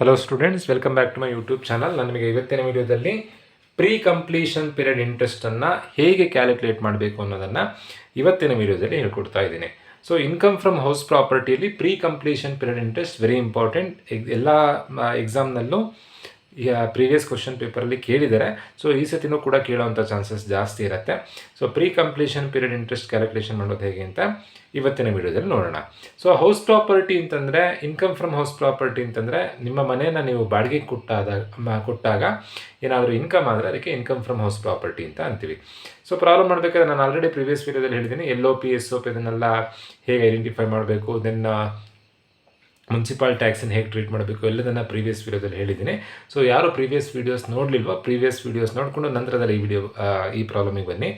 Hello students, welcome back to my YouTube channel. ನಾನು ನಿಮಗೆ ಇವತ್ತಿನ ವಿಡಿಯೋದಲ್ಲಿ ಪ್ರೀ ಕಂಪ್ಲೀಷನ್ ಪೀರಿಯಡ್ ಇಂಟ್ರೆಸ್ಟನ್ನು ಹೇಗೆ ಕ್ಯಾಲ್ಕುಲೇಟ್ ಮಾಡಬೇಕು ಅನ್ನೋದನ್ನು ಇವತ್ತಿನ ವಿಡಿಯೋದಲ್ಲಿ ಹೇಳ್ಕೊಡ್ತಾ ಇದ್ದೀನಿ. ಸೊ ಇನ್ಕಮ್ ಫ್ರಮ್ ಹೌಸ್ ಪ್ರಾಪರ್ಟಿಯಲ್ಲಿ pre completion period interest very important. ಎಲ್ಲ ಎಕ್ಸಾಮ್ನಲ್ಲೂ ಪ್ರೀವಿಯಸ್ ಕ್ವಶನ್ ಪೇಪರಲ್ಲಿ ಕೇಳಿದ್ದಾರೆ. ಸೊ ಈ ಸತಿನೂ ಕೂಡ ಕೇಳೋವಂಥ ಚಾನ್ಸಸ್ ಜಾಸ್ತಿ ಇರುತ್ತೆ. So pre completion period interest calculation ಮಾಡೋದು ಹೇಗೆ ಅಂತ ಇವತ್ತಿನ ವಿಡಿಯೋದಲ್ಲಿ ನೋಡೋಣ. ಸೊ ಹೌಸ್ ಪ್ರಾಪರ್ಟಿ ಅಂತಂದರೆ, ಇನ್ಕಮ್ ಫ್ರಮ್ ಹೌಸ್ ಪ್ರಾಪರ್ಟಿ ಅಂತಂದರೆ ನಿಮ್ಮ ಮನೆಯನ್ನು ನೀವು ಬಾಡಿಗೆ ಕೊಟ್ಟಾಗ ಏನಾದರೂ ಇನ್ಕಮ್ ಆದರೆ ಅದಕ್ಕೆ ಇನ್ಕಮ್ ಫ್ರಮ್ ಹೌಸ್ ಪ್ರಾಪರ್ಟಿ ಅಂತ ಅಂತೀವಿ. ಸೊ ಪ್ರಾಬ್ಲಮ್ ಮಾಡಬೇಕಾದ್ರೆ ನಾನು ಆಲ್ರೆಡಿ ಪ್ರೀವಿಯಸ್ ವಿಡಿಯೋದಲ್ಲಿ ಹೇಳಿದ್ದೀನಿ, LOP SOP ಇದನ್ನೆಲ್ಲ ಹೇಗೆ ಐಡೆಂಟಿಫೈ ಮಾಡಬೇಕು, ದೆನ್ ಮುನ್ಸಿಪಾಲ್ ಟ್ಯಾಕ್ಸನ್ನು ಹೇಗೆ ಟ್ರೀಟ್ ಮಾಡಬೇಕು ಎಲ್ಲದನ್ನು ಪ್ರೀವಿಯಸ್ ವಿಡಿಯೋದಲ್ಲಿ ಹೇಳಿದ್ದೀನಿ. ಸೊ ಯಾರು ಪ್ರೀವಿಯಸ್ ವೀಡಿಯೋಸ್ ನೋಡಲಿಲ್ವೋ ಪ್ರೀವಿಯಸ್ ವೀಡಿಯೋಸ್ ನೋಡಿಕೊಂಡು ನಂತರದಲ್ಲಿ ಈ ಪ್ರಾಬ್ಲಮಿಗೆ ಬನ್ನಿ.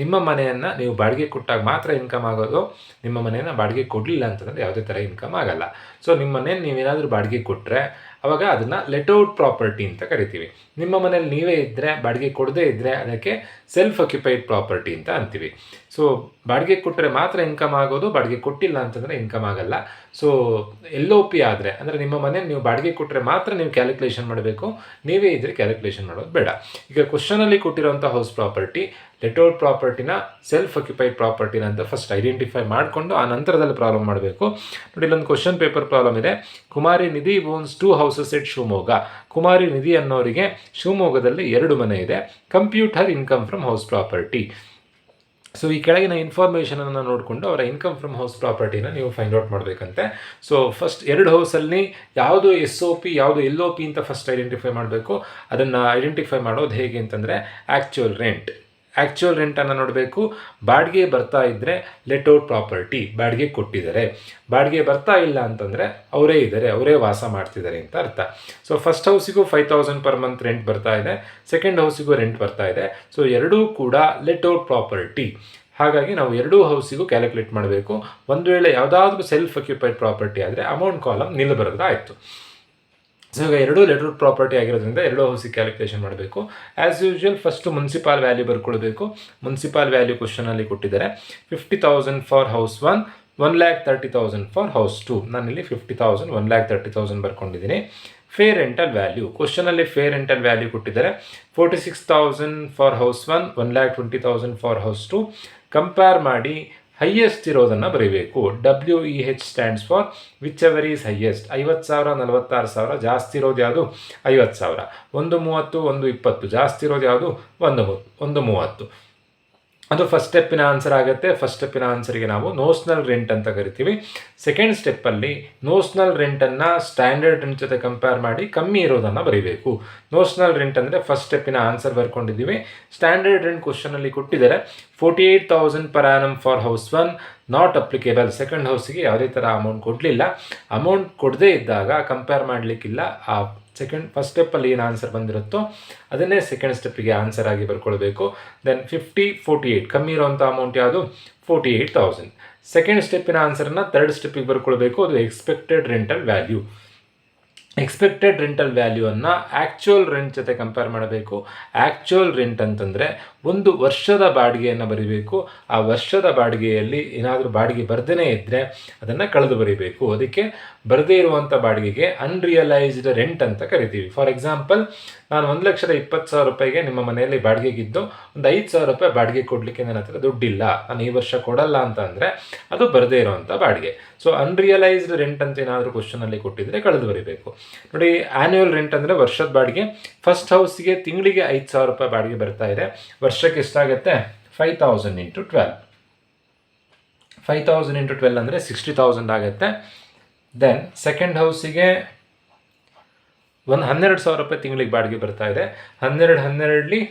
ನಿಮ್ಮ ಮನೆಯನ್ನು ನೀವು ಬಾಡಿಗೆ ಕೊಟ್ಟಾಗ ಮಾತ್ರ ಇನ್ಕಮ್ ಆಗೋದು. ನಿಮ್ಮ ಮನೆಯನ್ನು ಬಾಡಿಗೆ ಕೊಡಲಿಲ್ಲ ಅಂತಂದರೆ ಯಾವುದೇ ಥರ ಇನ್ಕಮ್ ಆಗಲ್ಲ. ಸೊ ನಿಮ್ಮ ಮನೆಯನ್ನು ನೀವೇನಾದರೂ ಬಾಡಿಗೆ ಕೊಟ್ಟರೆ ಆವಾಗ ಅದನ್ನು ಲೆಟ್ ಔಟ್ ಪ್ರಾಪರ್ಟಿ ಅಂತ ಕರಿತೀವಿ. ನಿಮ್ಮ ಮನೇಲಿ ನೀವೇ ಇದ್ದರೆ, ಬಾಡಿಗೆ ಕೊಡದೇ ಇದ್ದರೆ ಅದಕ್ಕೆ ಸೆಲ್ಫ್ ಆಕ್ಯುಪೈಡ್ ಪ್ರಾಪರ್ಟಿ ಅಂತ ಅಂತೀವಿ. ಸೊ ಬಾಡಿಗೆ ಕೊಟ್ಟರೆ ಮಾತ್ರ ಇನ್ಕಮ್ ಆಗೋದು, ಬಾಡಿಗೆ ಕೊಟ್ಟಿಲ್ಲ ಅಂತಂದರೆ ಇನ್ಕಮ್ ಆಗಲ್ಲ. ಸೊ LOP ಆದರೆ ಅಂದರೆ ನಿಮ್ಮ ಮನೇಲಿ ನೀವು ಬಾಡಿಗೆ ಕೊಟ್ಟರೆ ಮಾತ್ರ ನೀವು ಕ್ಯಾಲ್ಕುಲೇಷನ್ ಮಾಡಬೇಕು, ನೀವೇ ಇದ್ದರೆ ಕ್ಯಾಲ್ಕುಲೇಷನ್ ಮಾಡೋದು ಬೇಡ. ಈಗ ಕ್ವಶನಲ್ಲಿ ಕೊಟ್ಟಿರೋಂಥ ಹೌಸ್ ಪ್ರಾಪರ್ಟಿ ಲೆಟ್ ಔಟ್ ಪ್ರಾಪರ್ಟಿನ, ಸೆಲ್ಫ್ ಆಕ್ಯುಪೈಡ್ ಪ್ರಾಪರ್ಟಿನ ಅಂತ ಫಸ್ಟ್ ಐಡೆಂಟಿಫೈ ಮಾಡಿಕೊಂಡು ಆ ನಂತರದಲ್ಲಿ ಪ್ರಾಬ್ಲಮ್ ಮಾಡಬೇಕು. ನೋಡಿ, ಇಲ್ಲೊಂದು ಕ್ವಶನ್ ಪೇಪರ್ ಪ್ರಾಬ್ಲಮ್ ಇದೆ. Kumari Nidhi owns 2 houses at Shivamogga. Kumari Nidhi ಅನ್ನೋರಿಗೆ ಶಿವಮೊಗ್ಗದಲ್ಲಿ 2 ಮನೆ ಇದೆ. Compute her income from house property. So ಈ ಕೆಳಗಿನ ಇನ್ಫಾರ್ಮೇಷನನ್ನು ನೋಡಿಕೊಂಡು ಅವರ ಇನ್ಕಮ್ ಫ್ರಮ್ ಹೌಸ್ ಪ್ರಾಪರ್ಟಿನ ನೀವು ಫೈಂಡ್ ಔಟ್ ಮಾಡಬೇಕಂತೆ. ಸೊ ಫಸ್ಟ್ 2 ಹೌಸಲ್ಲಿ ಯಾವುದು SOP ಯಾವುದು LOP ಅಂತ ಫಸ್ಟ್ ಐಡೆಂಟಿಫೈ ಮಾಡಬೇಕು. ಅದನ್ನು ಐಡೆಂಟಿಫೈ ಮಾಡೋದು ಹೇಗೆ ಅಂತಂದರೆ ಆ್ಯಕ್ಚುಯಲ್ ರೆಂಟನ್ನು ನೋಡಬೇಕು. ಬಾಡಿಗೆ ಬರ್ತಾ ಇದ್ದರೆ ಲೆಟ್ ಔಟ್ ಪ್ರಾಪರ್ಟಿ, ಬಾಡಿಗೆ ಕೊಟ್ಟಿದ್ದಾರೆ. ಬಾಡಿಗೆ ಬರ್ತಾ ಇಲ್ಲ ಅಂತಂದರೆ ಅವರೇ ಇದ್ದಾರೆ, ಅವರೇ ವಾಸ ಮಾಡ್ತಿದ್ದಾರೆ ಅಂತ ಅರ್ಥ. ಸೊ ಫಸ್ಟ್ ಹೌಸಿಗೂ 5000 ಪರ್ ಮಂತ್ ರೆಂಟ್ ಬರ್ತಾ ಇದೆ, ಸೆಕೆಂಡ್ ಹೌಸಿಗೂ ರೆಂಟ್ ಬರ್ತಾ ಇದೆ. ಸೊ ಎರಡೂ ಕೂಡ ಲೆಟ್ ಔಟ್ ಪ್ರಾಪರ್ಟಿ. ಹಾಗಾಗಿ ನಾವು 2 ಹೌಸಿಗೂ ಕ್ಯಾಲ್ಕುಲೇಟ್ ಮಾಡಬೇಕು. ಒಂದು ವೇಳೆ ಯಾವುದಾದ್ರೂ ಸೆಲ್ಫ್ ಆಕ್ಯುಪೈಡ್ ಪ್ರಾಪರ್ಟಿ ಆದರೆ ಅಮೌಂಟ್ ಕಾಲಮ್ ನಿಲ್ಲಬಾರ್ದಾಯಿತು. ಸೊ ಈಗ 2 ಲೆಟ್ ಔಟ್ ಪ್ರಾಪರ್ಟಿ ಆಗಿರೋದ್ರಿಂದ 2 ಹೌಸಿಗೆ ಕ್ಯಾಲ್ಕುಲೇಷನ್ ಮಾಡಬೇಕು. As usual first municipal value ಬರ್ಕೊಳ್ಬೇಕು. ಮುನ್ಸಿಪಾಲ್ ವ್ಯಾಲ್ಯೂ ಕ್ವಶನಲ್ಲಿ ಕೊಟ್ಟಿದ್ದಾರೆ. 50,000 ಫಾರ್ ಹೌಸ್ 1, 1,30,000 ಫಾರ್ ಹೌಸ್ 2. ನಾನಿಲ್ಲಿ 50,000, 1,30,000 ಬರ್ಕೊಂಡಿದ್ದೀನಿ. ಫೇ ರೆಂಟಲ್ ವ್ಯಾಲ್ಯೂ ಕ್ವಶನಲ್ಲಿ ಫೇ ರೆಂಟಲ್ ವ್ಯಾಲ್ಯೂ ಕೊಟ್ಟಿದ್ದಾರೆ. 46,000 for house 1, 1,20,000 for house 2. Compare ಮಾಡಿ ಹೈಯೆಸ್ಟ್ ಇರೋದನ್ನು ಬರೀಬೇಕು. WEH stands for whichever is highest. 50,000, 46,000. ಜಾಸ್ತಿ ಇರೋದು ಯಾವುದು? 50,000. 130, 120. ಜಾಸ್ತಿ ಇರೋದು ಯಾವುದು? 130. ಅದು ಫಸ್ಟ್ ಸ್ಟೆಪ್ಪಿನ ಆನ್ಸರ್ ಆಗುತ್ತೆ. ಫಸ್ಟ್ ಸ್ಟೆಪ್ಪಿನ ಆನ್ಸರ್ಗೆ ನಾವು ನೋಸ್ನಲ್ ರೆಂಟ್ ಅಂತ ಕರಿತೀವಿ. ಸೆಕೆಂಡ್ ಸ್ಟೆಪ್ಪಲ್ಲಿ ನೋಸ್ನಲ್ ರೆಂಟನ್ನು ಸ್ಟ್ಯಾಂಡರ್ಡ್ ರೆಂಟ್ ಜೊತೆ ಕಂಪೇರ್ ಮಾಡಿ ಕಮ್ಮಿ ಇರೋದನ್ನು ಬರೀಬೇಕು. ನೋಸ್ನಲ್ ರೆಂಟ್ ಅಂದರೆ ಫಸ್ಟ್ ಸ್ಟೆಪ್ಪಿನ ಆನ್ಸರ್ ಬರ್ಕೊಂಡಿದ್ದೀವಿ. ಸ್ಟ್ಯಾಂಡರ್ಡ್ ರೆಂಟ್ ಕ್ವಶನಲ್ಲಿ ಕೊಟ್ಟಿದ್ದಾರೆ. 48,000 per annum for house 1, not applicable. Second ಹೌಸಿಗೆ ಯಾವುದೇ ಥರ ಅಮೌಂಟ್ ಕೊಡಲಿಲ್ಲ. ಅಮೌಂಟ್ ಕೊಡದೇ ಇದ್ದಾಗ ಕಂಪೇರ್ ಮಾಡಲಿಕ್ಕಿಲ್ಲ. ಫಸ್ಟ್ ಸ್ಟೆಪ್ಪಲ್ಲಿ ಏನು ಆನ್ಸರ್ ಬಂದಿರುತ್ತೋ ಅದನ್ನೇ ಸೆಕೆಂಡ್ ಸ್ಟೆಪ್ಪಿಗೆ ಆನ್ಸರ್ ಆಗಿ ಬರ್ಕೊಳ್ಬೇಕು. ದೆನ್ 50, 48 ಕಮ್ಮಿ ಇರೋವಂಥ ಅಮೌಂಟ್ ಯಾವುದು? 48,000. ಸೆಕೆಂಡ್ ಸ್ಟೆಪ್ಪಿನ ಆನ್ಸರನ್ನು ಥರ್ಡ್ ಸ್ಟೆಪ್ಪಿಗೆ ಬರ್ಕೊಳ್ಬೇಕು. ಅದು expected rental value. Expected rental ವ್ಯಾಲ್ಯೂವನ್ನು ಆ್ಯಕ್ಚುಯಲ್ ರೆಂಟ್ ಜೊತೆ ಕಂಪೇರ್ ಮಾಡಬೇಕು. ಆ್ಯಕ್ಚುಯಲ್ ರೆಂಟ್ ಅಂತಂದರೆ 1 ವರ್ಷದ ಬಾಡಿಗೆಯನ್ನು ಬರೀಬೇಕು. ಆ ವರ್ಷದ ಬಾಡಿಗೆಯಲ್ಲಿ ಏನಾದರೂ ಬಾಡಿಗೆ ಬರ್ದೇ ಇದ್ದರೆ ಅದನ್ನು ಕಳೆದು ಬರೀಬೇಕು. ಅದಕ್ಕೆ ಬರದೇ ಇರುವಂಥ ಬಾಡಿಗೆಗೆ ಅನ್ರಿಯಲೈಸ್ಡ್ ರೆಂಟ್ ಅಂತ ಕರಿತೀವಿ. ಫಾರ್ ಎಕ್ಸಾಂಪಲ್, ನಾನು 1,20,000 ರೂಪಾಯಿಗೆ ನಿಮ್ಮ ಮನೆಯಲ್ಲಿ ಬಾಡಿಗೆಗಿದ್ದು ಒಂದು 5,000 ರೂಪಾಯಿ ಬಾಡಿಗೆ ಕೊಡಲಿಕ್ಕೆ ನನ್ನ ಹತ್ರ ದುಡ್ಡಿಲ್ಲ, ನಾನು ಈ ವರ್ಷ ಕೊಡಲ್ಲ ಅಂತ ಅಂದರೆ ಅದು ಬರದೇ ಇರುವಂಥ ಬಾಡಿಗೆ. ಸೊ ಅನ್ರಿಯಲೈಸ್ಡ್ ರೆಂಟ್ ಅಂತ ಏನಾದರೂ ಕ್ವಶನಲ್ಲಿ ಕೊಟ್ಟಿದ್ದರೆ ಕಳೆದು ಬರೀಬೇಕು. ನೋಡಿ, ಆ್ಯನ್ಯುವಲ್ ರೆಂಟ್ ಅಂದರೆ ವರ್ಷದ ಬಾಡಿಗೆ. ಫಸ್ಟ್ ಹೌಸಿಗೆ ತಿಂಗಳಿಗೆ 5,000 ರೂಪಾಯಿ ಬಾಡಿಗೆ ಬರ್ತಾ ಇದೆ. ವರ್ಷಕ್ಕೆ ಎಷ್ಟಾಗುತ್ತೆ? 5,000 × 12. 5,000 × 12 ಅಂದರೆ 60,000 ಆಗುತ್ತೆ. ದೆನ್ ಸೆಕೆಂಡ್ ಹೌಸಿಗೆ 12,000 ರೂಪಾಯಿ ತಿಂಗಳಿಗೆ ಬಾಡಿಗೆ ಬರ್ತಾ ಇದೆ. 12 144,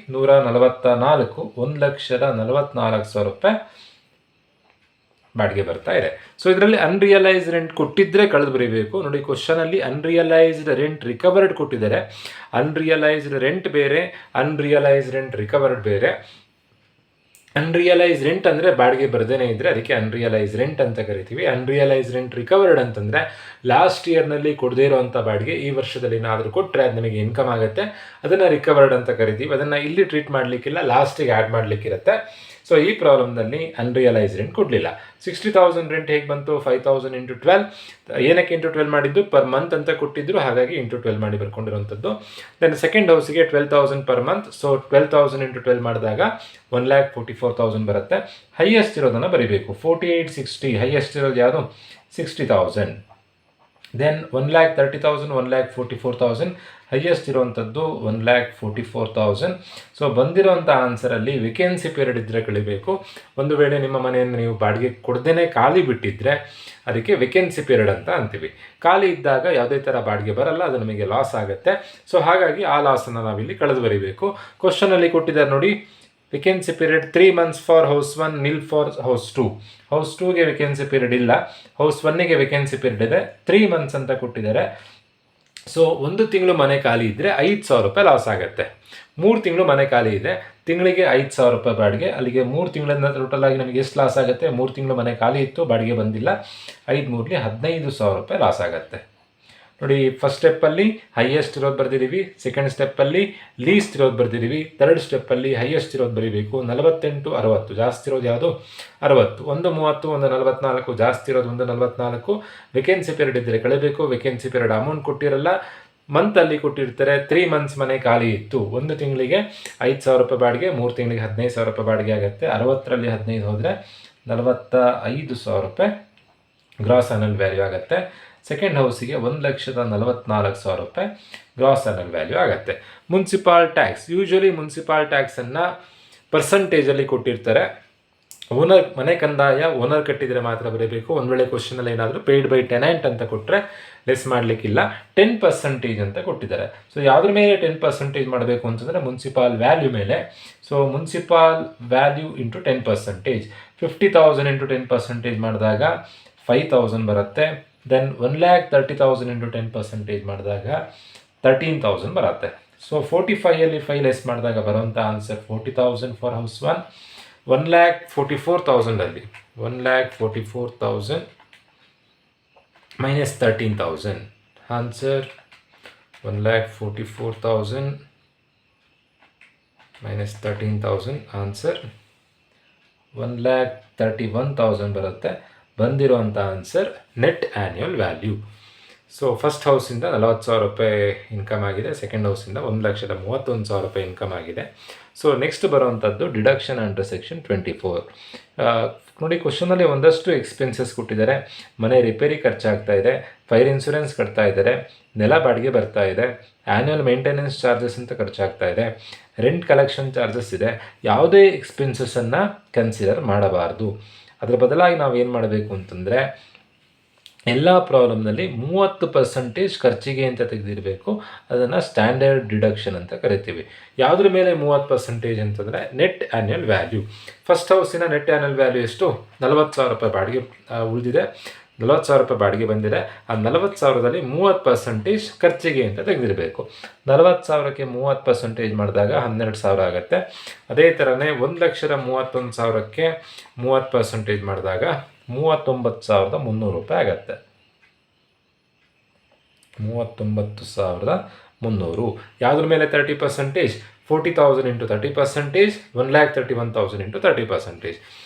1,44,000 ರೂಪಾಯಿ ಬಾಡಿಗೆ ಬರ್ತಾ ಇದೆ. ಸೊ ಇದರಲ್ಲಿ ಅನ್ರಿಯಲೈಸ್ಡ್ ರೆಂಟ್ ಕೊಟ್ಟಿದ್ದರೆ ಕಳೆದು ಬರೀಬೇಕು. ನೋಡಿ, ಕ್ವಶನಲ್ಲಿ ಅನ್ರಿಯಲೈಸ್ಡ್ ರೆಂಟ್ ರಿಕವರ್ಡ್ ಕೊಟ್ಟಿದ್ದಾರೆ. ಅನ್ರಿಯಲೈಸ್ಡ್ ರೆಂಟ್ ಬೇರೆ, ಅನ್ರಿಯಲೈಸ್ಡ್ ರೆಂಟ್ ರಿಕವರ್ಡ್ ಬೇರೆ. ಅನ್ರಿಯಲೈಸ್ ರೆಂಟ್ ಅಂದರೆ ಬಾಡಿಗೆ ಬರ್ದೇನೆ ಇದ್ದರೆ ಅದಕ್ಕೆ ಅನ್ರಿಯಲೈಸ್ ರೆಂಟ್ ಅಂತ ಕರಿತೀವಿ. ಅನ್ರಿಯಲೈಸ್ ರೆಂಟ್ ರಿಕವರ್ಡ್ ಅಂತಂದರೆ ಲಾಸ್ಟ್ ಇಯರ್ನಲ್ಲಿ ಕೊಡದೇ ಇರೋವಂಥ ಬಾಡಿಗೆ ಈ ವರ್ಷದಲ್ಲಿ ಏನಾದರೂ ಕೊಟ್ಟರೆ ಅದು ನಮಗೆ ಇನ್ಕಮ್ ಆಗುತ್ತೆ, ಅದನ್ನು ರಿಕವರ್ಡ್ ಅಂತ ಕರಿತೀವಿ. ಅದನ್ನು ಇಲ್ಲಿ ಟ್ರೀಟ್ ಮಾಡಲಿಕ್ಕಿಲ್ಲ, ಲಾಸ್ಟಿಗೆ ಆ್ಯಡ್ ಮಾಡಲಿಕ್ಕಿರುತ್ತೆ. ಸೊ ಈ ಪ್ರಾಬ್ಲಮ್ನಲ್ಲಿ ಅನ್ರಿಯಲೈಸ್ ರೆಂಟ್ ಕೊಡಲಿಲ್ಲ. 60,000 ರೆಂಟ್ ಹೇಗೆ ಬಂತು? 5,000 ಇಂಟು 12. ಏನಕ್ಕೆ ಇಂಟು 12 ಮಾಡಿದ್ದು? ಪರ್ ಮಂತ್ ಅಂತ ಕೊಟ್ಟಿದ್ರು, ಹಾಗಾಗಿ ಇಂಟು 12 ಮಾಡಿ ಬರ್ಕೊಂಡಿರುವಂಥದ್ದು. ದೆನ್ ಸೆಕೆಂಡ್ ಹೌಸಿಗೆ 12,000 ಪರ್ ಮಂತ್. ಸೊ 12,000 ಇಂಟು 12 ಮಾಡಿದಾಗ 1,44,000 ಬರುತ್ತೆ. ಹೈಯೆಸ್ಟ್ ಇರೋದನ್ನು ಬರೀಬೇಕು. 4860 ಹೈಯೆಸ್ಟ್ ಇರೋದು ಯಾವುದು? 60,000. ದೆನ್ 1,30,000, 1,44,000 ಹೈಯೆಸ್ಟ್ ಇರುವಂಥದ್ದು 1,44,000. ಸೊ ಬಂದಿರೋಂಥ ಆನ್ಸರಲ್ಲಿ ವೇಕೆನ್ಸಿ ಪೀರಿಯಡ್ ಇದ್ದರೆ ಕಳಿಬೇಕು. ಒಂದು ವೇಳೆ ನಿಮ್ಮ ಮನೆಯನ್ನು ನೀವು ಬಾಡಿಗೆ ಕೊಡದೇ ಖಾಲಿ ಬಿಟ್ಟಿದ್ದರೆ ಅದಕ್ಕೆ ವೇಕೆನ್ಸಿ ಪೀರಿಯಡ್ ಅಂತ ಅಂತೀವಿ. ಖಾಲಿ ಇದ್ದಾಗ ಯಾವುದೇ ಥರ ಬಾಡಿಗೆ ಬರಲ್ಲ, ಅದು ನಮಗೆ ಲಾಸ್ ಆಗುತ್ತೆ. ಸೊ ಹಾಗಾಗಿ ಆ ಲಾಸನ್ನು ನಾವಿಲ್ಲಿ ಕಳೆದು ಬರೀಬೇಕು. ಕ್ವಶನಲ್ಲಿ ಕೊಟ್ಟಿದ್ದಾರೆ ನೋಡಿ, vacancy period 3 months for house 1, nil for house 2. House 2ಗೆ ವೇಕೆನ್ಸಿ ಪೀರಿಯಡ್ ಇಲ್ಲ, ಹೌಸ್ 1ಗೆ ವೇಕೆನ್ಸಿ ಪೀರಿಯಡ್ ಇದೆ. 3 months ಅಂತ ಕೊಟ್ಟಿದ್ದಾರೆ. ಸೊ 1 ತಿಂಗಳು ಮನೆ ಖಾಲಿ ಇದ್ದರೆ 5,000 ರೂಪಾಯಿ ಲಾಸ್ ಆಗುತ್ತೆ. 3 ತಿಂಗಳು ಮನೆ ಖಾಲಿ ಇದೆ, ತಿಂಗಳಿಗೆ 5,000 ರೂಪಾಯಿ ಬಾಡಿಗೆ. ಅಲ್ಲಿಗೆ 3 ತಿಂಗಳಿಂದ ಟೋಟಲ್ ಆಗಿ ನಮಗೆ ಎಷ್ಟು ಲಾಸ್ ಆಗುತ್ತೆ? 3 ತಿಂಗಳು ಮನೆ ಖಾಲಿ ಇತ್ತು, ಬಾಡಿಗೆ ಬಂದಿಲ್ಲ, 5 3 15,000 ರೂಪಾಯಿ ಲಾಸ್ ಆಗುತ್ತೆ. ನೋಡಿ, ಫಸ್ಟ್ ಸ್ಟೆಪ್ಪಲ್ಲಿ ಹೈಯೆಸ್ಟ್ ಇರೋದು ಬರ್ದಿದ್ದೀವಿ, ಸೆಕೆಂಡ್ ಸ್ಟೆಪ್ಪಲ್ಲಿ ಲೀಸ್ಟ್ ಇರೋದು ಬರ್ದಿದ್ದೀವಿ, ಥರ್ಡ್ ಸ್ಟೆಪ್ಪಲ್ಲಿ ಹೈಯೆಸ್ಟ್ ಇರೋದು ಬರೀಬೇಕು. 48 60 ಜಾಸ್ತಿ ಇರೋದು ಯಾವುದು? 60. 1 30 1 44 ಜಾಸ್ತಿ ಇರೋದು 1 44. ವೇಕೆನ್ಸಿ ಪೀರಿಯಡ್ ಇದ್ದರೆ ಕಳಿಬೇಕು. ವೇಕೆನ್ಸಿ ಪೀರಿಯಡ್ ಅಮೌಂಟ್ ಕೊಟ್ಟಿರಲ್ಲ, ಮಂತಲ್ಲಿ ಕೊಟ್ಟಿರ್ತಾರೆ. 3 months ಮನೆ ಖಾಲಿ ಇತ್ತು, 1 ತಿಂಗಳಿಗೆ 5,000 ರೂಪಾಯಿ ಬಾಡಿಗೆ, 3 ತಿಂಗಳಿಗೆ 15,000 ರೂಪಾಯಿ ಬಾಡಿಗೆ ಆಗುತ್ತೆ. 60ರಲ್ಲಿ 15 ಹೋದರೆ 45,000 ರೂಪಾಯಿ ಗ್ರಾಸ್ ಆ್ಯನುವಲ್ ವ್ಯಾಲ್ಯೂ ಆಗುತ್ತೆ. ಸೆಕೆಂಡ್ ಹೌಸಿಗೆ 1,44,000 ರೂಪಾಯಿ ಗ್ರಾಸ್ ಆ್ಯನುವಲ್ ವ್ಯಾಲ್ಯೂ ಆಗುತ್ತೆ. ಮುನ್ಸಿಪಾಲ್ ಟ್ಯಾಕ್ಸ್, ಯೂಶ್ವಲಿ ಮುನ್ಸಿಪಾಲ್ ಟ್ಯಾಕ್ಸನ್ನು ಪರ್ಸಂಟೇಜಲ್ಲಿ ಕೊಟ್ಟಿರ್ತಾರೆ. ಓನರ್ ಮನೆ ಕಂದಾಯ ಓನರ್ ಕಟ್ಟಿದರೆ ಮಾತ್ರ ಬರೀಬೇಕು. ಒಂದು ವೇಳೆ ಕ್ವಶನಲ್ಲಿ ಏನಾದರೂ ಪೇಯ್ಡ್ ಬೈ ಟೆನೆಂಟ್ ಅಂತ ಕೊಟ್ಟರೆ ಲೆಸ್ ಮಾಡಲಿಕ್ಕಿಲ್ಲ. 10% ಅಂತ ಕೊಟ್ಟಿದ್ದಾರೆ. ಸೊ ಯಾವುದ್ರ ಮೇಲೆ 10% ಮಾಡಬೇಕು ಅಂತಂದರೆ ಮುನ್ಸಿಪಾಲ್ ವ್ಯಾಲ್ಯೂ ಮೇಲೆ. So municipal value into 10%. 50,000 into 10% ಮಾಡಿದಾಗ 5,000 ಬರುತ್ತೆ. ದೆನ್ 1,30,000 ಇಂಟು 10% ಮಾಡಿದಾಗ 13,000 ಬರುತ್ತೆ. ಸೊ 45ಯಲ್ಲಿ 5 ಲೆಸ್ ಮಾಡಿದಾಗ ಬರುವಂಥ ಆನ್ಸರ್ 40,000 ಫಾರ್ ಹೌಸ್ 1. 1,44,000ಅಲ್ಲಿ 1,44,000 ಮೈನಸ್ 13,000 ಆನ್ಸರ್ 1,44,000 ಮೈನಸ್ 13,000 ಆನ್ಸರ್ 1,31,000 ಬರುತ್ತೆ. ಬಂದಿರುವಂಥ answer net annual value. So first ಹೌಸಿಂದ 40,000 ರೂಪಾಯಿ ಇನ್ಕಮ್ ಆಗಿದೆ, ಸೆಕೆಂಡ್ ಹೌಸಿಂದ 1,31,000 ರೂಪಾಯಿ ಇನ್ಕಮ್ ಆಗಿದೆ. ಸೊ ನೆಕ್ಸ್ಟ್ ಬರುವಂಥದ್ದು ಡಿಡಕ್ಷನ್ ಅಂಡರ್ ಸೆಕ್ಷನ್ 24. ನೋಡಿ, ಕ್ವಶನಲ್ಲಿ ಒಂದಷ್ಟು ಎಕ್ಸ್ಪೆನ್ಸಸ್ ಕೊಟ್ಟಿದ್ದಾರೆ. ಮನೆ ರಿಪೇರಿ ಖರ್ಚಾಗ್ತಾ ಇದೆ, ಫೈರ್ ಇನ್ಶೂರೆನ್ಸ್ ಕಟ್ತಾ ಇದ್ದಾರೆ, ನೆಲ ಬಾಡಿಗೆ ಬರ್ತಾ ಇದೆ, ಆ್ಯನ್ಯುವಲ್ ಮೇಂಟೆನೆನ್ಸ್ ಚಾರ್ಜಸ್ ಅಂತ ಖರ್ಚಾಗ್ತಾ ಇದೆ, ರೆಂಟ್ ಕಲೆಕ್ಷನ್ ಚಾರ್ಜಸ್ ಇದೆ. ಯಾವುದೇ ಎಕ್ಸ್ಪೆನ್ಸಸ್ಸನ್ನು ಕನ್ಸಿಡರ್ ಮಾಡಬಾರ್ದು. ಅದರ ಬದಲಾಗಿ ನಾವು ಏನು ಮಾಡಬೇಕು ಅಂತಂದರೆ ಎಲ್ಲ ಪ್ರಾಬ್ಲಮ್ನಲ್ಲಿ 30% ಖರ್ಚಿಗೆ ಅಂತ ತೆಗೆದಿರಬೇಕು. ಅದನ್ನು ಸ್ಟ್ಯಾಂಡರ್ಡ್ ಡಿಡಕ್ಷನ್ ಅಂತ ಕರಿತೀವಿ. ಯಾವುದ್ರ ಮೇಲೆ 30% ಅಂತಂದರೆ ನೆಟ್ ಆ್ಯನ್ಯುವಲ್ ವ್ಯಾಲ್ಯೂ. ಫಸ್ಟ್ ಹೌಸಿನ ನೆಟ್ ಆ್ಯನ್ಯುವಲ್ ವ್ಯಾಲ್ಯೂ ಎಷ್ಟು? 40,000 ರೂಪಾಯಿ ಬಾಡಿಗೆ ಉಳಿದಿದೆ, 40,000 ರೂಪಾಯಿ ಬಾಡಿಗೆ ಬಂದಿದೆ. ಆ 40,000ದಲ್ಲಿ 30% ಖರ್ಚಿಗೆ ಅಂತ ತೆಗೆದಿರಬೇಕು. 40,000ಕ್ಕೆ 30% ಮಾಡಿದಾಗ 12,000 ಆಗುತ್ತೆ. ಅದೇ ಥರನೇ 1,31,000ಕ್ಕೆ 30% ಮಾಡಿದಾಗ 39,300 ರೂಪಾಯಿ ಆಗುತ್ತೆ. 39,300. ಯಾವುದ್ರ ಮೇಲೆ 30%? 40,000 ಇಂಟು 30%, 1,31,000 ಇಂಟು 30%.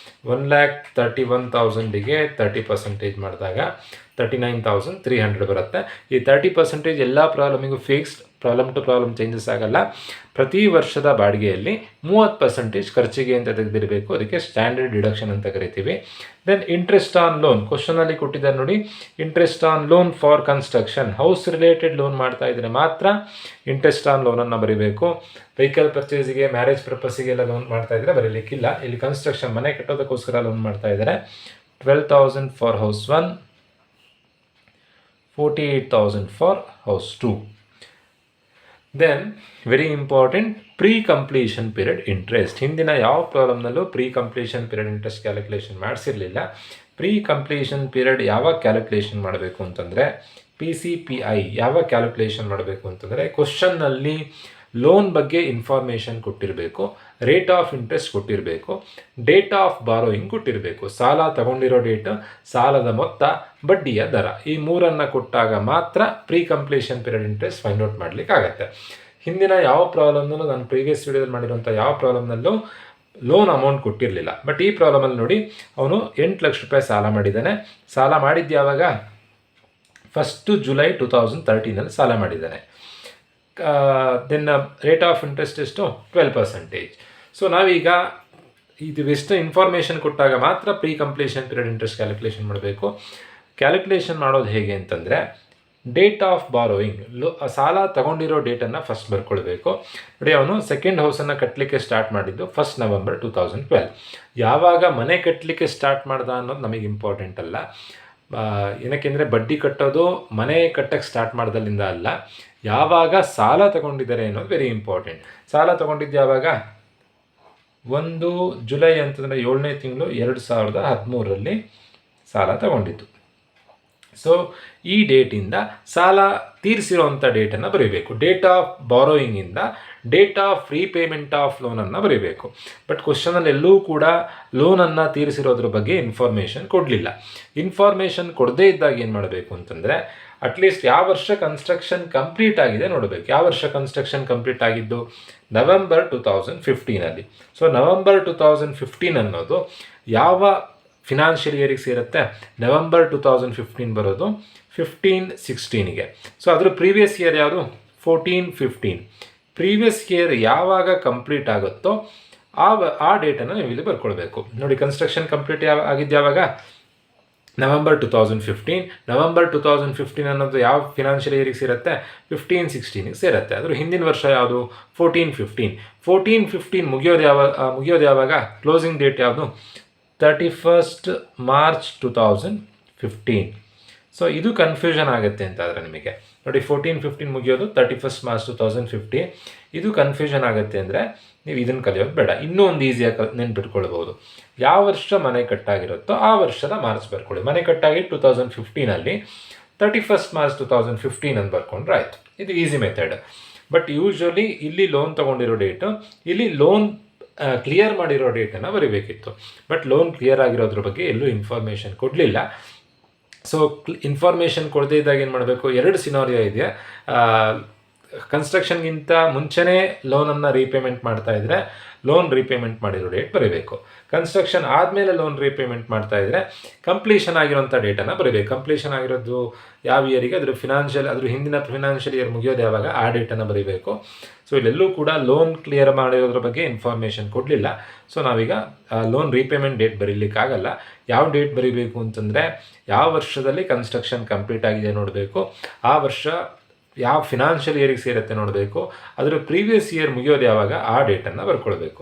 1,31,000ಗೆ 30% ಮಾಡಿದಾಗ 39,300 ಬರುತ್ತೆ. ಈ 30% ಎಲ್ಲ ಪ್ರಾಬ್ಲಮಿಗೂ fixed, problem to problem changes ಆಗಲ್ಲ. ಪ್ರತಿ ವರ್ಷದ ಬಾಡಿಗೆಯಲ್ಲಿ 30% ಖರ್ಚಿಗೆ ಅಂತ ತೆಗೆದಿರಬೇಕು. ಅದಕ್ಕೆ ಸ್ಟ್ಯಾಂಡರ್ಡ್ ಡಿಡಕ್ಷನ್ ಅಂತ ಕರಿತೀವಿ. ದೆನ್ ಇಂಟ್ರೆಸ್ಟ್ ಆನ್ ಲೋನ್, ಕ್ವಶನಲ್ಲಿ ಕೊಟ್ಟಿದ್ದಾರೆ ನೋಡಿ, interest on loan for construction. House related loan ಮಾಡ್ತಾ ಇದ್ದರೆ ಮಾತ್ರ ಇಂಟ್ರೆಸ್ಟ್ ಆನ್ ಲೋನನ್ನು ಬರೀಬೇಕು. ವೆಹಿಕಲ್ ಪರ್ಚೇಸಿಗೆ, ಮ್ಯಾರೇಜ್ ಪರ್ಪಸ್ಸಿಗೆಲ್ಲ ಲೋನ್ ಮಾಡ್ತಾ ಇದ್ದರೆ ಬರೀಲಿಕ್ಕಿಲ್ಲ. ಇಲ್ಲಿ ಕನ್ಸ್ಟ್ರಕ್ಷನ್, ಮನೆ ಕಟ್ಟೋದಕ್ಕೋಸ್ಕರ ಲೋನ್ ಮಾಡ್ತಾ ಇದ್ದಾರೆ. 12,000 for house 1, 48,000 for house 2. Then very important, pre completion period interest. ಹಿಂದಿನ ಯಾವ ಪ್ರಾಬ್ಲಮ್ನಲ್ಲೂ pre completion period interest calculation ಮಾಡಿಸಿರಲಿಲ್ಲ. ಪ್ರೀ ಕಂಪ್ಲೀಷನ್ ಪೀರಿಯಡ್ ಯಾವಾಗ ಕ್ಯಾಲ್ಕುಲೇಷನ್ ಮಾಡಬೇಕು ಅಂತಂದರೆ PCPI ಯಾವಾಗ ಕ್ಯಾಲ್ಕುಲೇಷನ್ ಮಾಡಬೇಕು ಅಂತಂದರೆ ಕ್ವಶನ್ನಲ್ಲಿ ಲೋನ್ ಬಗ್ಗೆ ಇನ್ಫಾರ್ಮೇಷನ್ ಕೊಟ್ಟಿರಬೇಕು, ರೇಟ್ ಆಫ್ ಇಂಟ್ರೆಸ್ಟ್ ಕೊಟ್ಟಿರಬೇಕು, ಡೇಟ್ ಆಫ್ ಬಾರೋಯಿಂಗ್ ಕೊಟ್ಟಿರಬೇಕು. ಸಾಲ ತಗೊಂಡಿರೋ ಡೇಟ್, ಸಾಲದ ಮೊತ್ತ, ಬಡ್ಡಿಯ ದರ, ಈ ಮೂರನ್ನು ಕೊಟ್ಟಾಗ ಮಾತ್ರ pre completion period interest find out ಮಾಡಲಿಕ್ಕಾಗತ್ತೆ. ಹಿಂದಿನ ಯಾವ ಪ್ರಾಬ್ಲಮ್ನಲ್ಲೂ, ನಾನು ಪ್ರೀವಿಯಸ್ ವಿಡಿಯೋದಲ್ಲಿ ಮಾಡಿರುವಂಥ ಯಾವ ಪ್ರಾಬ್ಲಮ್ನಲ್ಲೂ ಲೋನ್ ಅಮೌಂಟ್ ಕೊಟ್ಟಿರಲಿಲ್ಲ. ಬಟ್ ಈ ಪ್ರಾಬ್ಲಮಲ್ಲಿ ನೋಡಿ ಅವನು 8 ಲಕ್ಷ ರೂಪಾಯಿ ಸಾಲ ಮಾಡಿದ್ದಾನೆ. ಸಾಲ ಮಾಡಿದ್ದು ಯಾವಾಗ? 1 ಜುಲೈ 2013 ಸಾಲ ಮಾಡಿದ್ದಾನೆ. ದೆನ್ ರೇಟ್ ಆಫ್ ಇಂಟ್ರೆಸ್ಟ್ ಎಷ್ಟು? 12%. ಸೊ ನಾವೀಗ ಇದು ಎಷ್ಟು ಇನ್ಫಾರ್ಮೇಷನ್ ಕೊಟ್ಟಾಗ ಮಾತ್ರ pre completion period interest calculation ಮಾಡಬೇಕು. ಕ್ಯಾಲ್ಕುಲೇಷನ್ ಮಾಡೋದು ಹೇಗೆ ಅಂತಂದರೆ, ಡೇಟ್ ಆಫ್ ಬಾರೋಯಿಂಗ್, ಸಾಲ ತಗೊಂಡಿರೋ ಡೇಟನ್ನು ಫಸ್ಟ್ ಬರ್ಕೊಳ್ಬೇಕು. ನೋಡಿ, ಅವನು ಸೆಕೆಂಡ್ ಹೌಸನ್ನು ಕಟ್ಟಲಿಕ್ಕೆ ಸ್ಟಾರ್ಟ್ ಮಾಡಿದ್ದು 1 ನವೆಂಬರ್ 2012. ಯಾವಾಗ ಮನೆ ಕಟ್ಟಲಿಕ್ಕೆ ಸ್ಟಾರ್ಟ್ ಮಾಡ್ದ ಅನ್ನೋದು ನಮಗೆ ಇಂಪಾರ್ಟೆಂಟ್ ಅಲ್ಲ. ಏನಕ್ಕೆಂದರೆ ಬಡ್ಡಿ ಕಟ್ಟೋದು ಮನೆ ಕಟ್ಟಕ್ಕೆ ಸ್ಟಾರ್ಟ್ ಮಾಡ್ದಲ್ಲಿಂದ ಅಲ್ಲ, ಯಾವಾಗ ಸಾಲ ತಗೊಂಡಿದ್ದಾರೆ ಅನ್ನೋದು ವೆರಿ ಇಂಪಾರ್ಟೆಂಟ್. ಸಾಲ ತಗೊಂಡಿದ್ದು ಯಾವಾಗ? 1 ಜುಲೈ ಅಂತಂದರೆ 7ನೇ ತಿಂಗಳು 2013 ಸಾಲ ತಗೊಂಡಿದ್ದು. ಸೊ ಈ ಡೇಟಿಂದ ಸಾಲ ತೀರಿಸಿರೋವಂಥ ಡೇಟನ್ನು ಬರೀಬೇಕು. ಡೇಟ್ ಆಫ್ ಬಾರೋಯಿಂಗಿಂದ ಡೇಟ್ ಆಫ್ ರೀಪೇಮೆಂಟ್ ಆಫ್ ಲೋನನ್ನು ಬರೀಬೇಕು. ಬಟ್ ಕ್ವಶನಲ್ಲಿ ಎಲ್ಲೂ ಕೂಡ ಲೋನನ್ನು ತೀರಿಸಿರೋದ್ರ ಬಗ್ಗೆ ಇನ್ಫಾರ್ಮೇಷನ್ ಕೊಡಲಿಲ್ಲ. ಇನ್ಫಾರ್ಮೇಷನ್ ಕೊಡದೇ ಇದ್ದಾಗ ಏನು ಮಾಡಬೇಕು ಅಂತಂದರೆ, ಅಟ್ಲೀಸ್ಟ್ ಯಾವ ವರ್ಷ ಕನ್ಸ್ಟ್ರಕ್ಷನ್ ಕಂಪ್ಲೀಟ್ ಆಗಿದೆ ನೋಡಬೇಕು. ಯಾವ ವರ್ಷ ಕನ್ಸ್ಟ್ರಕ್ಷನ್ ಕಂಪ್ಲೀಟ್ ಆಗಿದ್ದು? ನವೆಂಬರ್ 2015. ಸೊ ನವೆಂಬರ್ 2015 ಅನ್ನೋದು ಯಾವ ಫಿನಾನ್ಷಿಯಲ್ ಇಯರಿಗೆ ಸೇರುತ್ತೆ? ನವೆಂಬರ್ 2015 ಬರೋದು 15-16ಗೆ. ಸೊ ಅದ್ರ ಪ್ರೀವಿಯಸ್ ಇಯರ್ ಯಾವುದು? 14-15. ಪ್ರೀವಿಯಸ್ ಇಯರ್ ಯಾವಾಗ ಕಂಪ್ಲೀಟ್ ಆಗುತ್ತೋ ಆ ಡೇಟನ್ನು ನೀವು ಇಲ್ಲಿ ಬರ್ಕೊಳ್ಬೇಕು. ನೋಡಿ, ಕನ್ಸ್ಟ್ರಕ್ಷನ್ ಕಂಪ್ಲೀಟ್ ಆಗಿದ್ದು ಯಾವಾಗ? ನವೆಂಬರ್ 2015. ನವೆಂಬರ್ 2015 ಅನ್ನೋದು ಯಾವ ಫಿನಾನ್ಷಿಯಲ್ ಇಯರಿಗೆ ಸೇರುತ್ತೆ? 15-16ಗೆ ಸೇರುತ್ತೆ. ಅದ್ರ ಹಿಂದಿನ ವರ್ಷ ಯಾವುದು? 14-15. 14-15 ಮುಗಿಯೋದು ಯಾವಾಗ? ಕ್ಲೋಸಿಂಗ್ ಡೇಟ್ ಯಾವುದು? 31st March 2015. ಸೊ ಇದು ಕನ್ಫ್ಯೂಷನ್ ಆಗುತ್ತೆ ಅಂತಾದರೆ ನಿಮಗೆ. ನೋಡಿ, 14-15 ಮುಗಿಯೋದು 31st ಮಾರ್ಚ್ 2015. ಇದು ಕನ್ಫ್ಯೂಷನ್ ಆಗುತ್ತೆ ಅಂದರೆ ನೀವು ಇದನ್ನು ಕಲಿಯೋದು ಬೇಡ. ಇನ್ನೂ ಒಂದು ಈಸಿಯಾಗಿ ನೆನ್ಪಿಟ್ಕೊಳ್ಬೋದು. ಯಾವ ವರ್ಷ ಮನೆ ಕಟ್ಟಾಗಿರುತ್ತೋ ಆ ವರ್ಷದ ಮಾರ್ಚ್ ಬರ್ಕೊಳ್ಳಿ. ಮನೆ ಕಟ್ಟಾಗಿ 2015 31st ಮಾರ್ಚ್ 2015 ಅಂತ ಬರ್ಕೊಂಡ್ರೆ ಆಯಿತು. ಇದು ಈಸಿ ಮೆಥಡ್. ಬಟ್ ಯೂಶ್ವಲಿ ಇಲ್ಲಿ ಲೋನ್ ತೊಗೊಂಡಿರೋ ಡೇಟು, ಇಲ್ಲಿ ಲೋನ್ ಕ್ಲಿಯರ್ ಮಾಡಿರೋ ಡೇಟನ್ನು ಬರೀಬೇಕಿತ್ತು. ಬಟ್ ಲೋನ್ ಕ್ಲಿಯರ್ ಆಗಿರೋದ್ರ ಬಗ್ಗೆ ಎಲ್ಲೂ ಇನ್ಫಾರ್ಮೇಷನ್ ಕೊಡಲಿಲ್ಲ. ಸೊ ಇನ್ಫಾರ್ಮೇಷನ್ ಕೊಡದೇ ಇದ್ದಾಗ ಏನು ಮಾಡಬೇಕು? 2 ಸಿನಾರಿಯೋ ಇದೆ. ಕನ್ಸ್ಟ್ರಕ್ಷನ್ಗಿಂತ ಮುಂಚೆನೇ ಲೋನನ್ನು ರೀಪೇಮೆಂಟ್ ಮಾಡ್ತಾ ಇದ್ದರೆ ಲೋನ್ ರೀಪೇಮೆಂಟ್ ಮಾಡಿರೋ ಡೇಟ್ ಬರೀಬೇಕು. ಕನ್ಸ್ಟ್ರಕ್ಷನ್ ಆದಮೇಲೆ ಲೋನ್ ರೀಪೇಮೆಂಟ್ ಮಾಡ್ತಾ ಇದ್ದರೆ ಕಂಪ್ಲೀಷನ್ ಆಗಿರೋಂಥ ಡೇಟನ್ನು ಬರೀಬೇಕು. ಕಂಪ್ಲೀಷನ್ ಆಗಿರೋದು ಯಾವ ಇಯರಿಗೆ? ಅದ್ರ ಹಿಂದಿನ ಫಿನಾನ್ಷಿಯಲ್ ಇಯರ್ ಮುಗಿಯೋದು ಯಾವಾಗ? ಆ ಡೇಟನ್ನು ಬರೀಬೇಕು. ಸೊ ಇಲ್ಲೆಲ್ಲೂ ಕೂಡ ಲೋನ್ ಕ್ಲಿಯರ್ ಮಾಡಿರೋದ್ರ ಬಗ್ಗೆ ಇನ್ಫಾರ್ಮೇಷನ್ ಕೊಡಲಿಲ್ಲ. ಸೊ ನಾವೀಗ ಲೋನ್ ರೀಪೇಮೆಂಟ್ ಡೇಟ್ ಬರೀಲಿಕ್ಕಾಗಲ್ಲ. ಯಾವ ಡೇಟ್ ಬರೀಬೇಕು ಅಂತಂದರೆ, ಯಾವ ವರ್ಷದಲ್ಲಿ ಕನ್ಸ್ಟ್ರಕ್ಷನ್ ಕಂಪ್ಲೀಟ್ ಆಗಿದೆ ನೋಡಬೇಕು, ಆ ವರ್ಷ ಯಾವ ಫಿನಾನ್ಷಿಯಲ್ ಇಯರಿಗೆ ಸೇರುತ್ತೆ ನೋಡಬೇಕು, ಅದರ ಪ್ರೀವಿಯಸ್ ಇಯರ್ ಮುಗಿಯೋದು ಯಾವಾಗ ಆ ಡೇಟನ್ನು ಬರ್ಕೊಳ್ಬೇಕು.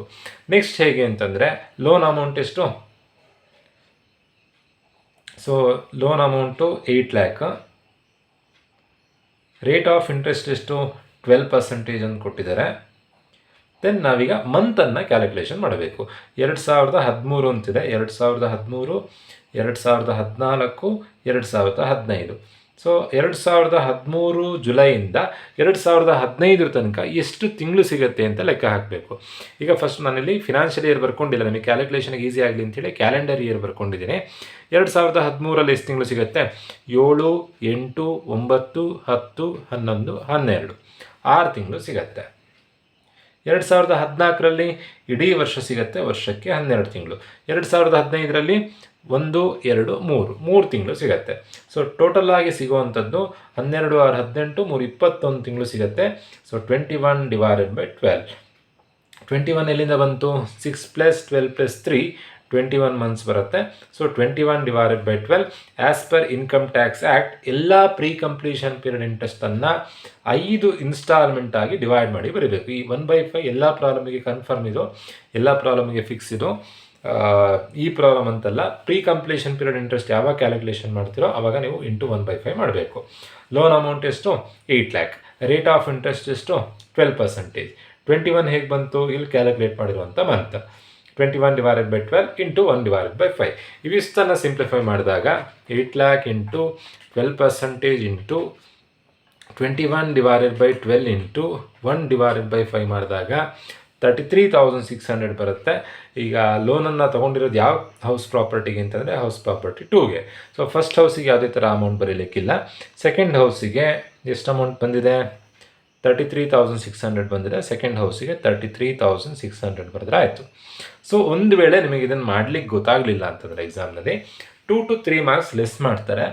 ನೆಕ್ಸ್ಟ್ ಹೇಗೆ ಅಂತಂದರೆ, ಲೋನ್ ಅಮೌಂಟ್ ಎಷ್ಟು? So loan amount 8 lakh. Rate of interest ಎಷ್ಟು? 12% ಅಂತ ಕೊಟ್ಟಿದ್ದಾರೆ. ದೆನ್ ನಾವೀಗ ಮಂತನ್ನು ಕ್ಯಾಲ್ಕುಲೇಷನ್ ಮಾಡಬೇಕು. 2013 ಅಂತಿದೆ. 2013, 2014, 2015. ಸೊ 2013 ಜುಲೈಯಿಂದ 2015 ತನಕ ಎಷ್ಟು ತಿಂಗಳು ಸಿಗುತ್ತೆ ಅಂತ ಲೆಕ್ಕ ಹಾಕಬೇಕು. ಈಗ ಫಸ್ಟ್ ನಾನಿಲ್ಲಿ ಫಿನಾನ್ಷಿಯಲ್ ಇಯರ್ ಬರ್ಕೊಂಡಿಲ್ಲ, ನಮಗೆ ಕ್ಯಾಲ್ಕುಲೇಷನ್ಗೆ ಈಸಿ ಆಗಲಿ ಅಂತೇಳಿ ಕ್ಯಾಲೆಂಡರ್ ಇಯರ್ ಬರ್ಕೊಂಡಿದ್ದೀನಿ. 2013 ಎಷ್ಟು ತಿಂಗಳು ಸಿಗುತ್ತೆ? 7, 8, 9, 10, 11, 12, 6 ತಿಂಗಳು ಸಿಗುತ್ತೆ. 2014 ಇಡೀ ವರ್ಷ ಸಿಗುತ್ತೆ, ವರ್ಷಕ್ಕೆ 12 ತಿಂಗಳು. 2015 1, 2, 3 ತಿಂಗಳು ಸಿಗುತ್ತೆ. ಸೊ ಟೋಟಲ್ ಆಗಿ ಸಿಗುವಂಥದ್ದು 12, 6, 18, 3, 21 ತಿಂಗಳು ಸಿಗುತ್ತೆ. ಸೊ 21 / 12. 21 ಎಲ್ಲಿಂದ ಬಂತು? 6 + 12 + 3, 21 ಮಂತ್ಸ್ ಬರುತ್ತೆ. So 21 / 12 as per income tax act ಎಲ್ಲ ಪ್ರೀ ಕಂಪ್ಲೀಷನ್ ಪೀರಿಯಡ್ ಇಂಟ್ರೆಸ್ಟನ್ನು 5 ಇನ್ಸ್ಟಾಲ್ಮೆಂಟ್ ಆಗಿ ಡಿವೈಡ್ ಮಾಡಿ ಬರೀಬೇಕು. ಈ 1/5 ಎಲ್ಲ ಪ್ರಾಬ್ಲಮಿಗೆ ಕನ್ಫರ್ಮ್ ಇದು, ಎಲ್ಲ ಪ್ರಾಬ್ಲಮಿಗೆ ಫಿಕ್ಸ್ ಇದು. ಈ ಪ್ರಾಬ್ಲಮ್ ಅಂತಲ್ಲ, ಪ್ರೀ ಕಂಪ್ಲೀಷನ್ ಪೀರಿಯಡ್ ಇಂಟ್ರೆಸ್ಟ್ ಯಾವಾಗ ಕ್ಯಾಲ್ಕುಲೇಷನ್ ಮಾಡ್ತೀರೋ ಆವಾಗ ನೀವು ಇಂಟು 1/5 ಮಾಡಬೇಕು. ಲೋನ್ ಅಮೌಂಟ್ ಎಷ್ಟು? 8 lakh. ರೇಟ್ ಆಫ್ ಇಂಟ್ರೆಸ್ಟ್ ಎಷ್ಟು? 12%. 21 ಹೇಗೆ ಬಂತು? ಇಲ್ಲಿ ಕ್ಯಾಲ್ಕುಲೇಟ್ ಮಾಡಿರುವಂಥ ಮಂತ್. 21 / 12 ಇಂಟು 1 / 5. ಇವಿಷ್ಟನ್ನು ಸಿಂಪ್ಲಿಫೈ ಮಾಡಿದಾಗ 8 lakh ಇಂಟು 12% ಇಂಟು 21 / 12 ಇಂಟು 1 / 5 ಮಾಡಿದಾಗ 33,600 ಬರುತ್ತೆ. ಈಗ ಲೋನನ್ನು ತೊಗೊಂಡಿರೋದು ಯಾವ ಹೌಸ್ ಪ್ರಾಪರ್ಟಿಗೆ ಅಂತಂದರೆ ಹೌಸ್ ಪ್ರಾಪರ್ಟಿ 2ಗೆ. ಸೊ ಫಸ್ಟ್ ಹೌಸಿಗೆ ಯಾವುದೇ ಥರ ಅಮೌಂಟ್ ಬರೀಲಿಕ್ಕಿಲ್ಲ. ಸೆಕೆಂಡ್ ಹೌಸಿಗೆ ಎಷ್ಟು ಅಮೌಂಟ್ ಬಂದಿದೆ? 33,600 ಬಂದಿದೆ. ಸೆಕೆಂಡ್ ಹೌಸಿಗೆ 33,600 ಬರೆದ್ರೆ ಆಯಿತು. ಸೊ ಒಂದು ವೇಳೆ ನಿಮಗೆ ಇದನ್ನು ಮಾಡಲಿಕ್ಕೆ ಗೊತ್ತಾಗಲಿಲ್ಲ ಅಂತಂದರೆ ಎಕ್ಸಾಮ್ನಲ್ಲಿ 2 to 3 ಮಾರ್ಕ್ಸ್ ಲೆಸ್ ಮಾಡ್ತಾರೆ.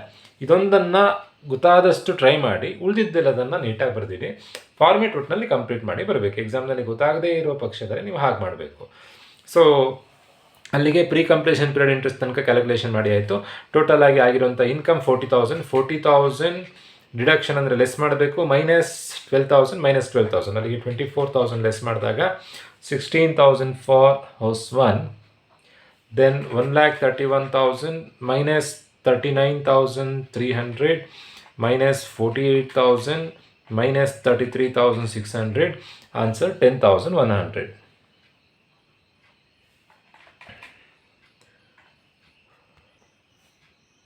ಇದೊಂದನ್ನು ಗೊತ್ತಾದಷ್ಟು ಟ್ರೈ ಮಾಡಿ, ಉಳಿದಿದ್ದೆಲ್ಲದನ್ನು ನೀಟಾಗಿ ಬರೆದಿಡಿ. ಫಾರ್ಮೇಟ್ ಒಟ್ಟಿನಲ್ಲಿ ಕಂಪ್ಲೀಟ್ ಮಾಡಿ ಬರಬೇಕು. ಎಕ್ಸಾಮ್ನಲ್ಲಿ ಗೊತ್ತಾಗದೇ ಇರೋ ಪಕ್ಷದಲ್ಲಿ ನೀವು ಹಾಗೆ ಮಾಡಬೇಕು. ಸೊ ಅಲ್ಲಿಗೆ ಪ್ರೀ ಕಂಪ್ಲೀಷನ್ ಪೀರಿಯಡ್ ಇಂಟ್ರೆಸ್ಟ್ ತನಕ ಕ್ಯಾಲ್ಕುಲೇಷನ್ ಮಾಡಿ ಆಯಿತು. ಟೋಟಲ್ ಆಗಿ ಆಗಿರುವಂಥ ಇನ್ಕಮ್ 40,000 ಡಿಡಕ್ಷನ್ ಅಂದರೆ ಲೆಸ್ ಮಾಡಬೇಕು, -12,000 ಅಲ್ಲಿಗೆ 24,000 ಲೆಸ್ ಮಾಡಿದಾಗ 16,000 for house 1, then 1,31,000 -39,300 -48,000 -33,600, answer 10,100.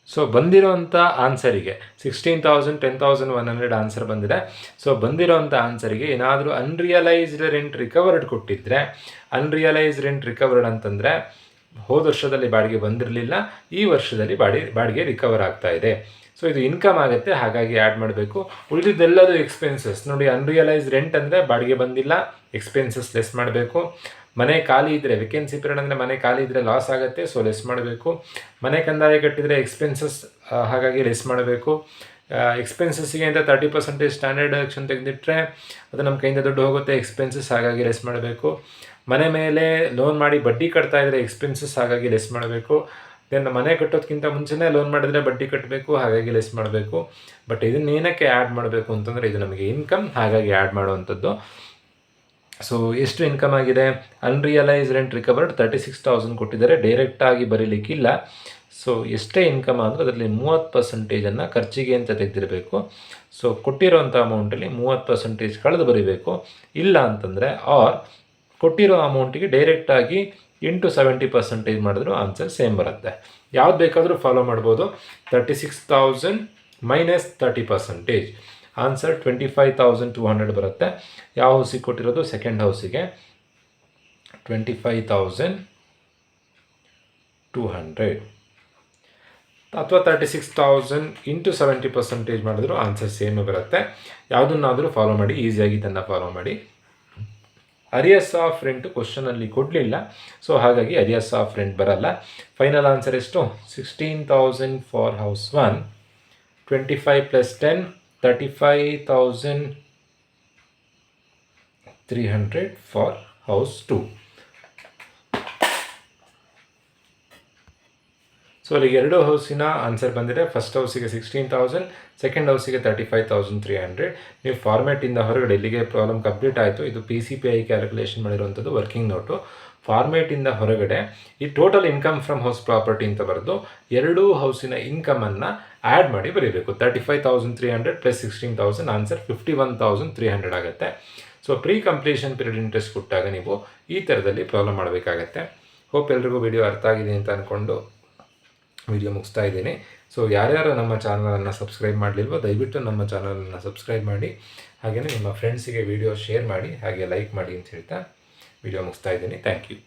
So ಬಂದಿರೋಂಥ ಆನ್ಸರಿಗೆ 16,000 10,100 ಆನ್ಸರ್ ಬಂದಿದೆ. ಸೊ ಬಂದಿರೋಂಥ ಆನ್ಸರಿಗೆ ಏನಾದರೂ ಅನ್ರಿಯಲೈಸ್ಡ್ ರೆಂಟ್ ರಿಕವರ್ಡ್ ಕೊಟ್ಟಿದ್ದರೆ, ಅನ್ರಿಯಲೈಸ್ಡ್ ರೆಂಟ್ ರಿಕವರ್ಡ್ ಅಂತಂದರೆ ಹೋದ ವರ್ಷದಲ್ಲಿ ಬಾಡಿಗೆ ಬಂದಿರಲಿಲ್ಲ, ಈ ವರ್ಷದಲ್ಲಿ ಬಾಡಿಗೆ ರಿಕವರ್ ಆಗ್ತಾ ಇದೆ. ಸೊ ಇದು ಇನ್ಕಮ್ ಆಗುತ್ತೆ, ಹಾಗಾಗಿ ಆ್ಯಡ್ ಮಾಡಬೇಕು. ಉಳಿದಿದ್ದೆಲ್ಲದು ಎಕ್ಸ್ಪೆನ್ಸಸ್ ನೋಡಿ. ಅನ್ರಿಯಲೈಸ್ ರೆಂಟ್ ಅಂದರೆ ಬಾಡಿಗೆ ಬಂದಿಲ್ಲ, ಎಕ್ಸ್ಪೆನ್ಸಸ್ ಲೆಸ್ ಮಾಡಬೇಕು. ಮನೆ ಖಾಲಿ ಇದ್ದರೆ, ವೇಕೆನ್ಸಿ ಪೀರಿಯಡ್ ಅಂದರೆ ಮನೆ ಖಾಲಿ ಇದ್ದರೆ ಲಾಸ್ ಆಗುತ್ತೆ, ಸೊ ಲೆಸ್ ಮಾಡಬೇಕು. ಮನೆ ಕಂದಾಯ ಕಟ್ಟಿದರೆ ಎಕ್ಸ್ಪೆನ್ಸಸ್, ಹಾಗಾಗಿ ಲೆಸ್ ಮಾಡಬೇಕು. ಎಕ್ಸ್ಪೆನ್ಸಸ್ಸಿಗೆ ಅಂತ 30% ಸ್ಟ್ಯಾಂಡರ್ಡ್ ಡಿಡಕ್ಷನ್ ತೆಗೆದಿಟ್ಟರೆ ಅದು ನಮ್ಮ ಕೈಯಿಂದ ದುಡ್ಡು ಹೋಗುತ್ತೆ, ಎಕ್ಸ್ಪೆನ್ಸಸ್, ಹಾಗಾಗಿ ಲೆಸ್ ಮಾಡಬೇಕು. ಮನೆ ಮೇಲೆ ಲೋನ್ ಮಾಡಿ ಬಡ್ಡಿ ಕಟ್ತಾ ಇದ್ದರೆ ಎಕ್ಸ್ಪೆನ್ಸಸ್, ಹಾಗಾಗಿ ಲೆಸ್ ಮಾಡಬೇಕು. ದೆನ್ ಮನೆ ಕಟ್ಟೋದಕ್ಕಿಂತ ಮುಂಚೆನೇ ಲೋನ್ ಮಾಡಿದರೆ ಬಡ್ಡಿ ಕಟ್ಟಬೇಕು, ಹಾಗಾಗಿ ಲೆಸ್ ಮಾಡಬೇಕು. ಬಟ್ ಇದನ್ನ ಏನಕ್ಕೆ ಆ್ಯಡ್ ಮಾಡಬೇಕು ಅಂತಂದರೆ ಇದು ನಮಗೆ ಇನ್ಕಮ್, ಹಾಗಾಗಿ ಆ್ಯಡ್ ಮಾಡುವಂಥದ್ದು. ಸೊ ಎಷ್ಟು ಇನ್ಕಮ್ ಆಗಿದೆ? ಅನ್ರಿಯಲೈಸ್ ರೆಂಟ್ ರಿಕವರ್ಡ್ 36,000 ಕೊಟ್ಟಿದ್ದಾರೆ, ಡೈರೆಕ್ಟಾಗಿ ಬರೀಲಿಕ್ಕಿಲ್ಲ. ಸೊ ಎಷ್ಟೇ ಇನ್ಕಮ್ ಆದರೂ ಅದರಲ್ಲಿ 30% ಖರ್ಚಿಗೆ ಅಂತ ತೆಗೆದಿರಬೇಕು. ಸೊ ಕೊಟ್ಟಿರೋಂಥ ಅಮೌಂಟಲ್ಲಿ 30% ಕಳೆದು ಬರೀಬೇಕು. ಇಲ್ಲ ಅಂತಂದರೆ ಕೊಟ್ಟಿರೋ ಅಮೌಂಟಿಗೆ ಡೈರೆಕ್ಟಾಗಿ 70% ಮಾಡಿದ್ರು ಆನ್ಸರ್ ಸೇಮ್ ಬರುತ್ತೆ. ಯಾವ್ದು ಬೇಕಾದರೂ ಫಾಲೋ ಮಾಡ್ಬೋದು. 36,000 -30%, ಆನ್ಸರ್ 25,200 ಬರುತ್ತೆ. ಯಾವ ಹೌಸಿಗೆ ಕೊಟ್ಟಿರೋದು? ಸೆಕೆಂಡ್ ಹೌಸಿಗೆ 25,200 ಅಥವಾ 36,000 × 70% ಮಾಡಿದ್ರು ಆನ್ಸರ್ ಸೇಮ್ ಬರುತ್ತೆ. ಯಾವುದನ್ನಾದರೂ ಫಾಲೋ ಮಾಡಿ, ಈಸಿಯಾಗಿ ಇದನ್ನು ಫಾಲೋ ಮಾಡಿ. ಅರಿಯಸ್ ಆಫ್ ರೆಂಟ್ ಕ್ವಶನಲ್ಲಿ ಕೊಡಲಿಲ್ಲ, ಸೊ ಹಾಗಾಗಿ ಅರಿಯಸ್ ಆಫ್ ರೆಂಟ್ ಬರಲ್ಲ. ಫೈನಲ್ ಆನ್ಸರ್ ಎಷ್ಟು? 16,000 for house 1, 25 + 10 35,300 for house 2. So ಅಲ್ಲಿಗೆ ಎರಡು ಹೌಸಿನ ಆನ್ಸರ್ ಬಂದಿದೆ. ಫಸ್ಟ್ ಹೌಸಿಗೆ 16,000, ಸೆಕೆಂಡ್ ಹೌಸಿಗೆ 35,300. ನೀವು ಫಾರ್ಮೇಟಿಂದ ಹೊರಗಡೆ, ಇಲ್ಲಿಗೆ ಪ್ರಾಬ್ಲಮ್ ಕಂಪ್ಲೀಟ್ ಆಯಿತು. ಇದು PCPI ಕ್ಯಾಲ್ಕುಲೇಷನ್ ಮಾಡಿರುವಂಥದ್ದು ವರ್ಕಿಂಗ್ ನೋಟು. ಫಾರ್ಮೇಟಿಂದ ಹೊರಗಡೆ ಈ total income from house property ಅಂತ ಬರೆದು ಎರಡೂ ಹೌಸಿನ ಇನ್ಕಮನ್ನು ಆ್ಯಡ್ ಮಾಡಿ ಬರೀಬೇಕು. 35,300 + 16,000, ಆನ್ಸರ್ 51,300 ಆಗುತ್ತೆ. So pre completion period interest ಕೊಟ್ಟಾಗ ನೀವು ಈ ಥರದಲ್ಲಿ ಪ್ರಾಬ್ಲಮ್ ಮಾಡಬೇಕಾಗತ್ತೆ. ಹೋಪ್ ಎಲ್ರಿಗೂ ವಿಡಿಯೋ ಅರ್ಥ ಆಗಿದೆ ಅಂತ ಅಂದ್ಕೊಂಡು ವಿಡಿಯೋ ಮುಗಿಸ್ತಾ ಇದ್ದೀನಿ. ಸೊ ಯಾರ್ಯಾರು ನಮ್ಮ ಚಾನಲನ್ನು ಸಬ್ಸ್ಕ್ರೈಬ್ ಮಾಡಲಿಲ್ವೋ ದಯವಿಟ್ಟು ನಮ್ಮ ಚಾನಲನ್ನು ಸಬ್ಸ್ಕ್ರೈಬ್ ಮಾಡಿ, ಹಾಗೆಯೇ ನಿಮ್ಮ ಫ್ರೆಂಡ್ಸಿಗೆ ವಿಡಿಯೋ ಶೇರ್ ಮಾಡಿ, ಹಾಗೆ ಲೈಕ್ ಮಾಡಿ ಅಂತ ಹೇಳ್ತಾ ವಿಡಿಯೋ ಮುಗಿಸ್ತಾ ಇದ್ದೀನಿ. Thank you.